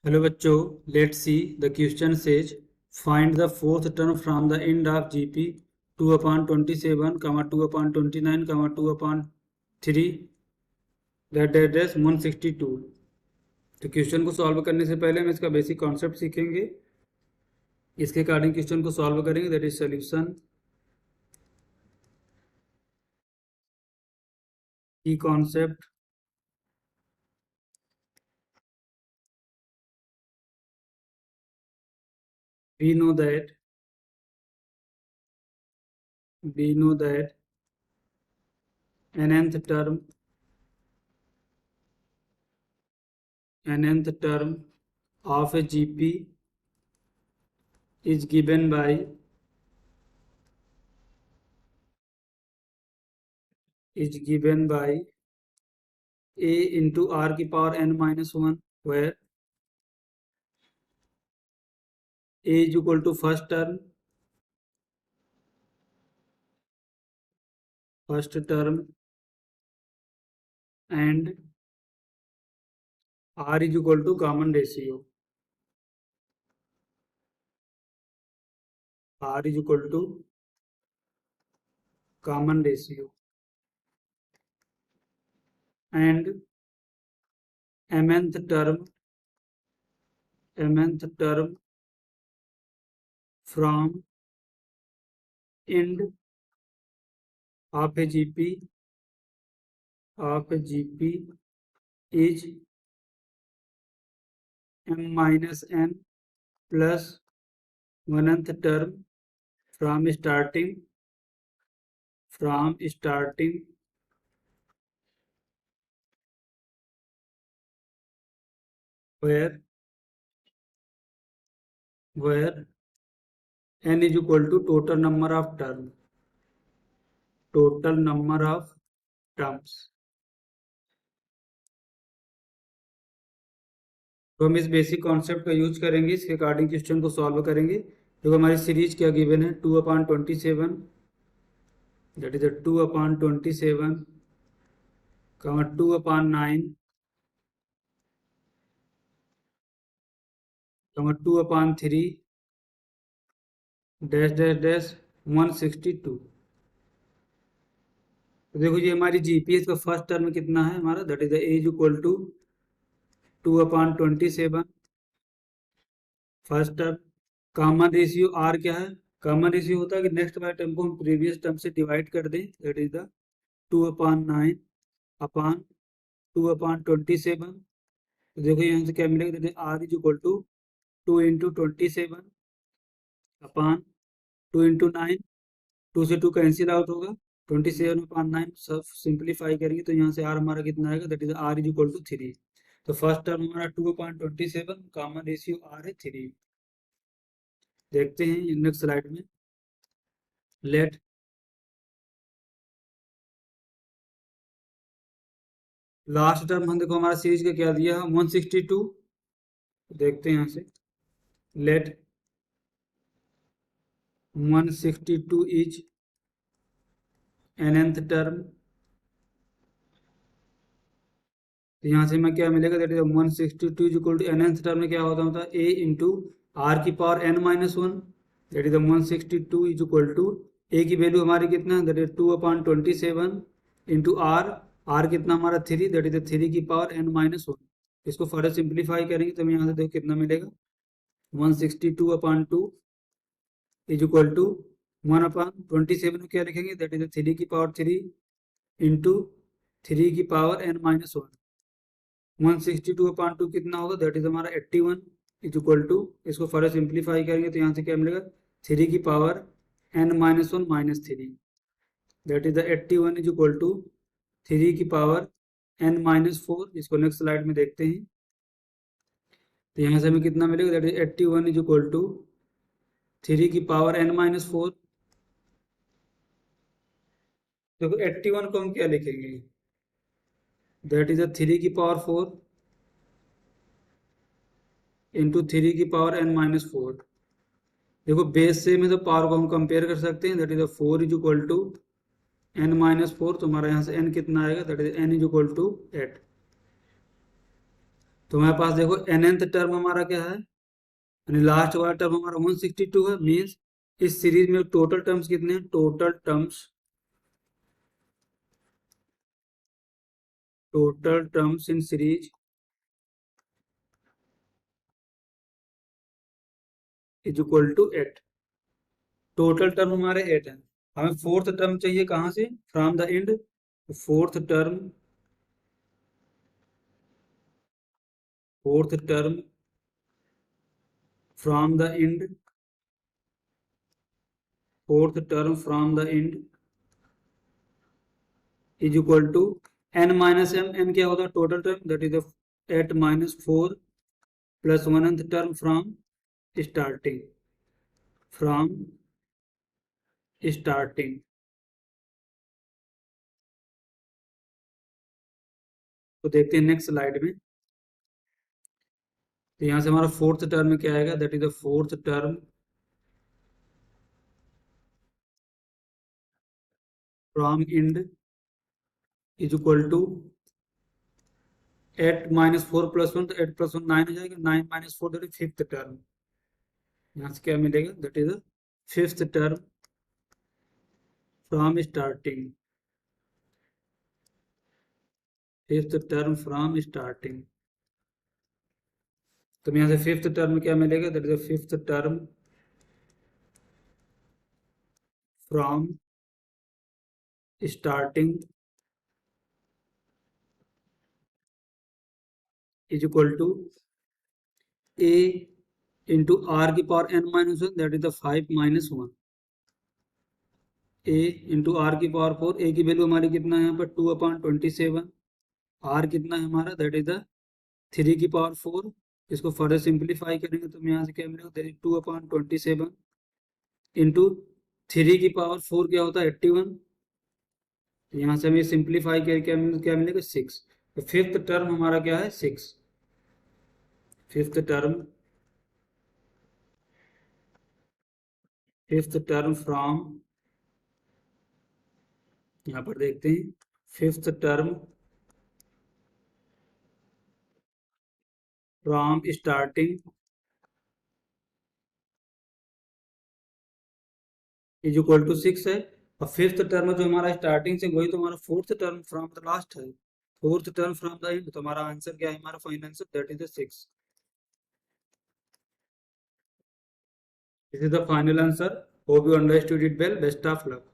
Hello बच्चों, let's see the question says find the fourth term from the end of GP 2/27, 2/29, 2/3 that address 162। तो question को solve करने से पहले हम इसका बेसिक कॉन्सेप्ट सीखेंगे। इसके अकॉर्डिंग क्वेश्चन को सॉल्व करेंगे, दैट इज सोल्यूशन। की concept, we know that nth term of a GP is given by a into r की power n minus 1, where a is equal to first term and r is equal to common ratio. R is equal to common ratio and mth term from end of a GP is m minus n plus 1th term from starting where n is equal to total number of terms. तो हम इस basic concept का use करेंगे, इसके according question को solve करेंगे। देखो हमारी सीरीज क्या गिवन है, 2/27, that is 2/27, 2/9, 2/3 dash dash dash 162। तो देखो ये हमारी जीपीएस का फर्स्ट टर्म कितना है हमारा, that is the as equal to 2/27 first term. Common ratio r क्या है, कॉमन रेशियो होता है कि नेक्स्ट वाले टर्म को हम प्रीवियस टर्म से डिवाइड कर दें, दैट इज द 2/9 अपॉन 2/27। तो देखो यहाँ से क्या मिलेगा, that is r is equal to 2 into 27 upon 2 into 9, 2 से 2 कैंसिल आउट होगा, 27/9 सब सिंप्लीफाई करेंगे तो यहाँ से आर हमारा कितना आएगा, that is r is equal to 3। तो फर्स्ट टर्म हमारा 2/27, कॉमन रेशियो आर है 3। देखते हैं नेक्स्ट स्लाइड में। लेट लास्ट टर्म हम देखो हमारा सीरीज का क्या दिया है, 162। देखते हैं यहाँ से, लेट 162 इज nth टर्म। तो यहाँ से हमें क्या मिलेगा, that is 162 is equal to nth term में क्या होता है a इंटू आर की power n minus 1, that is 162 is equal to a की वैल्यू हमारी कितना है, दैट इज 2/27 इंटू आर कितना हमारा 3, दैट इज 3 की पावर n माइनस 1। इसको फर्दर सिंप्लीफाई करेंगे तो हमें यहाँ से देखो कितना मिलेगा, 162/2 इज इक्वल टू 1/27 को क्या लिखेंगे, दैट इज 3 की पावर 3 इंटू 3 की पावर n माइनस 1। 162/2 कितना होगा, दैट इज हमारा 81 इज इक्वल टू, इसको फर्दर सिंप्लीफाई करेंगे तो यहाँ से क्या मिलेगा, 3 की power n minus 1 minus 3, that is the 81 is equal to 3 की पावर n माइनस 4। इसको नेक्स्ट स्लाइड में देखते हैं। तो यहाँ से हमें कितना मिलेगा, that is 81 is equal to 3 की पावर n माइनस 4। देखो 81 को हम क्या लिखेंगे, दैट इज 3 की पावर 4 इंटू 3 की पावर n माइनस 4। देखो बेस से में तो पावर को हम कंपेयर कर सकते हैं, that is 4 is equal to n minus 4। तो हमारा यहाँ से n कितना आएगा, that is n is equal to 8। तो हमारे पास देखो nth टर्म हमारा क्या है, यानी लास्ट वाला टर्म हमारा 162 है। मीन्स इस सीरीज में टोटल टर्म्स कितने हैं, total terms in series is equal to 8। Total term हमारे 8 है। हमें फोर्थ टर्म चाहिए कहाँ से, from the end. Fourth term from the end, fourth term from the end is equal to n minus m। n क्या होता है, total term, that is 8 minus 4 plus 1th term starting from starting. तो देखते हैं next slide में। तो यहाँ से हमारा फोर्थ टर्म में क्या आएगा, that is the fourth term from end is equal to 8 minus 4 plus 1, तो 8 प्लस 1 9 हो जाएगा, 9 minus 4 that is fifth term. यहाँ से क्या मिलेगा, that is the fifth term from starting, fifth term from starting. तो यहाँ से फिफ्थ टर्म क्या मिलेगा, that is the fifth term from starting is equal to a into r की power n minus 1, that is the 5 minus 1। a into r की power 4, a की value हमारी कितना है यहाँ पर 2/27। r कितना है हमारा, दैट इज द 3 की पावर 4। इसको फर्दर सिंप्लीफाई करेंगे तो यहाँ से क्या मिलेगा, दैट इज 2/27 इंटू 3 की पावर 4 क्या होता है 81। तो यहाँ से हमें सिंप्लीफाई करके क्या मिलेगा 6। तो फिफ्थ टर्म हमारा क्या है 6। Fifth term, fifth term from, यहाँ पर देखते हैं, fifth term from starting is equal to 6 है। और फिफ्थ टर्म जो हमारा स्टार्टिंग से, वही तो हमारा fourth term from the last है, fourth term from the end. तो हमारा आंसर क्या है, हमारा final answer that is the 6। This is the final answer. Hope you understood it well. Best of luck.